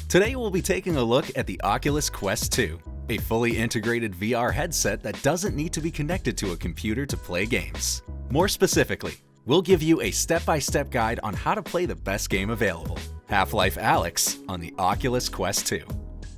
Today we'll be taking a look at the Oculus Quest 2, a fully integrated VR headset that doesn't need to be connected to a computer to play games. More specifically, we'll give you a step-by-step guide on how to play the best game available, Life Alyx on the Oculus Quest 2.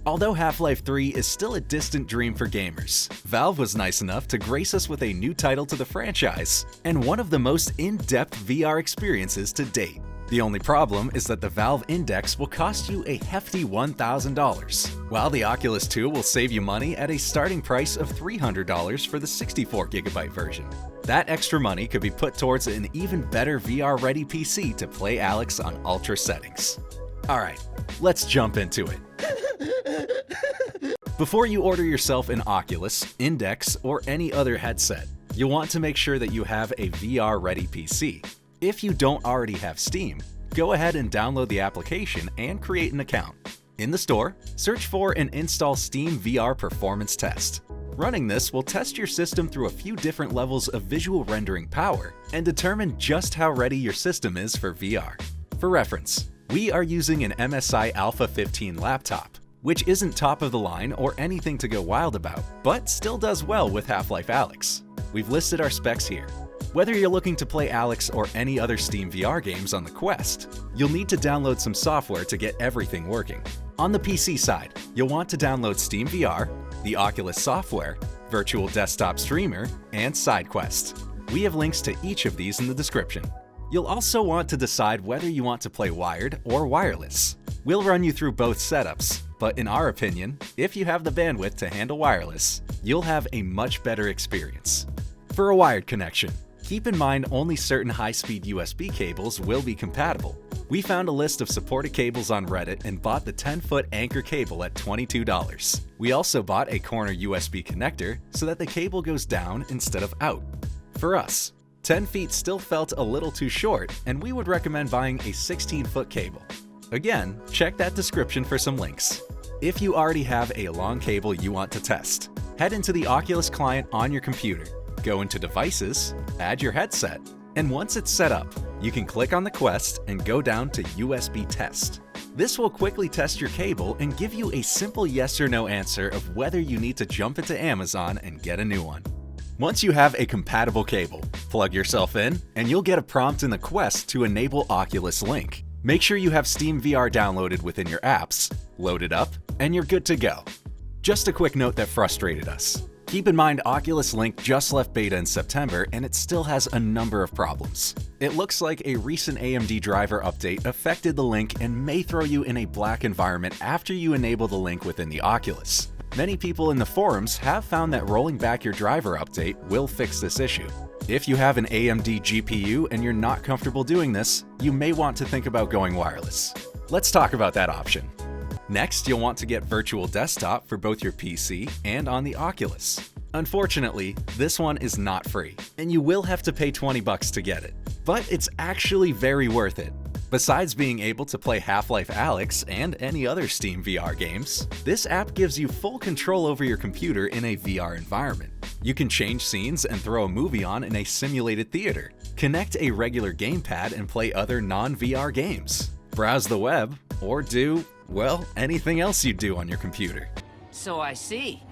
Although Half-Life 3 is still a distant dream for gamers, Valve was nice enough to grace us with a new title to the franchise, and one of the most in-depth VR experiences to date. The only problem is that the Valve Index will cost you a hefty $1,000, while the Oculus 2 will save you money at a starting price of $300 for the 64GB version. That extra money could be put towards an even better VR-ready PC to play Alyx on ultra settings. Alright, let's jump into it. Before you order yourself an Oculus, Index, or any other headset, you'll want to make sure that you have a VR-ready PC. If you don't already have Steam, go ahead and download the application and create an account. In the store, search for and install SteamVR Performance Test. Running this will test your system through a few different levels of visual rendering power and determine just how ready your system is for VR. For reference, we are using an MSI Alpha 15 laptop, which isn't top of the line or anything to go wild about, but still does well with Half-Life Alyx. We've listed our specs here. Whether you're looking to play Alyx or any other SteamVR games on the Quest, you'll need to download some software to get everything working. On the PC side, you'll want to download SteamVR, the Oculus software, Virtual Desktop Streamer, and SideQuest. We have links to each of these in the description. You'll also want to decide whether you want to play wired or wireless. We'll run you through both setups, but in our opinion, if you have the bandwidth to handle wireless, you'll have a much better experience. For a wired connection, keep in mind only certain high-speed USB cables will be compatible. We found a list of supported cables on Reddit and bought the 10-foot Anchor cable at $22. We also bought a corner USB connector so that the cable goes down instead of out. For us, 10 feet still felt a little too short, and we would recommend buying a 16-foot cable. Again, check that description for some links. If you already have a long cable you want to test, head into the Oculus client on your computer. Go into Devices, add your headset, and once it's set up, you can click on the Quest and go down to USB Test. This will quickly test your cable and give you a simple yes or no answer of whether you need to jump into Amazon and get a new one. Once you have a compatible cable, plug yourself in, and you'll get a prompt in the Quest to enable Oculus Link. Make sure you have SteamVR downloaded within your apps, load it up, and you're good to go. Just a quick note that frustrated us. Keep in mind Oculus Link just left beta in September and it still has a number of problems. It looks like a recent AMD driver update affected the link and may throw you in a black environment after you enable the link within the Oculus. Many people in the forums have found that rolling back your driver update will fix this issue. If you have an AMD GPU and you're not comfortable doing this, you may want to think about going wireless. Let's talk about that option. Next, you'll want to get Virtual Desktop for both your PC and on the Oculus. Unfortunately, this one is not free, and you will have to pay $20 to get it. But it's actually very worth it. Besides being able to play Half-Life Alyx and any other SteamVR games, this app gives you full control over your computer in a VR environment. You can change scenes and throw a movie on in a simulated theater, connect a regular gamepad and play other non-VR games, browse the web, or do, well, anything else you do on your computer. So I see.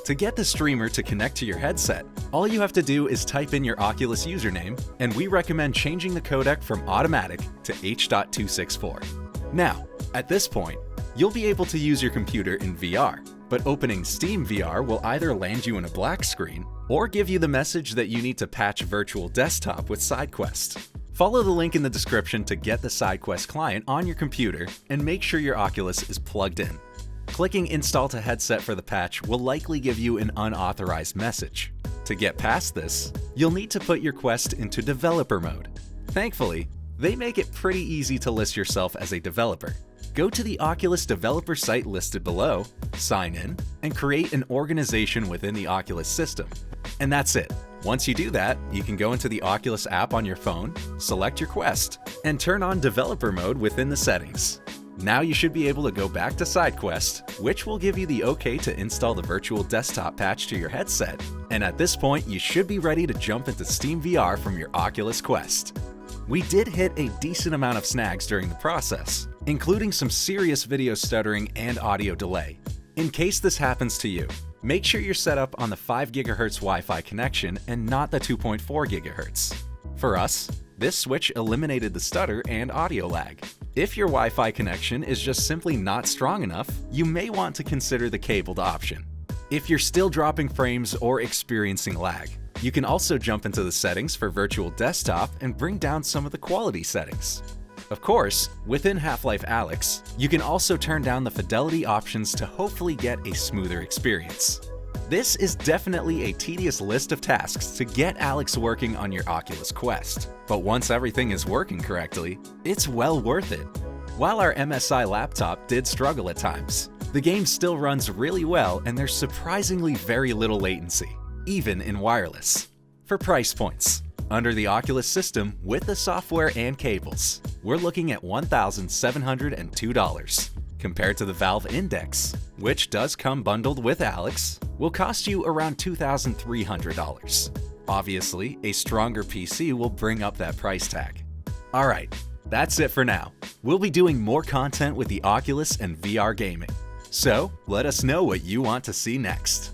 To get the streamer to connect to your headset, all you have to do is type in your Oculus username, and we recommend changing the codec from automatic to H.264. Now, at this point, you'll be able to use your computer in VR, but opening SteamVR will either land you in a black screen or give you the message that you need to patch Virtual Desktop with SideQuest. Follow the link in the description to get the SideQuest client on your computer and make sure your Oculus is plugged in. Clicking Install to Headset for the patch will likely give you an unauthorized message. To get past this, you'll need to put your Quest into developer mode. Thankfully, they make it pretty easy to list yourself as a developer. Go to the Oculus developer site listed below, sign in, and create an organization within the Oculus system. And that's it. Once you do that, you can go into the Oculus app on your phone, select your Quest, and turn on developer mode within the settings. Now you should be able to go back to SideQuest, which will give you the OK to install the Virtual Desktop patch to your headset, and at this point you should be ready to jump into SteamVR from your Oculus Quest. We did hit a decent amount of snags during the process, including some serious video stuttering and audio delay. In case this happens to you, make sure you're set up on the 5 GHz Wi-Fi connection and not the 2.4 GHz. For us, this switch eliminated the stutter and audio lag. If your Wi-Fi connection is just simply not strong enough, you may want to consider the cabled option. If you're still dropping frames or experiencing lag, you can also jump into the settings for Virtual Desktop and bring down some of the quality settings. Of course, within Life Alyx, you can also turn down the fidelity options to hopefully get a smoother experience. This is definitely a tedious list of tasks to get Alyx working on your Oculus Quest, but once everything is working correctly, it's well worth it. While our MSI laptop did struggle at times, the game still runs really well and there's surprisingly very little latency, even in wireless. For price points, under the Oculus system with the software and cables, we're looking at $1,702, compared to the Valve Index, which does come bundled with Alyx, will cost you around $2,300. Obviously, a stronger PC will bring up that price tag. Alright, that's it for now. We'll be doing more content with the Oculus and VR gaming. So, let us know what you want to see next.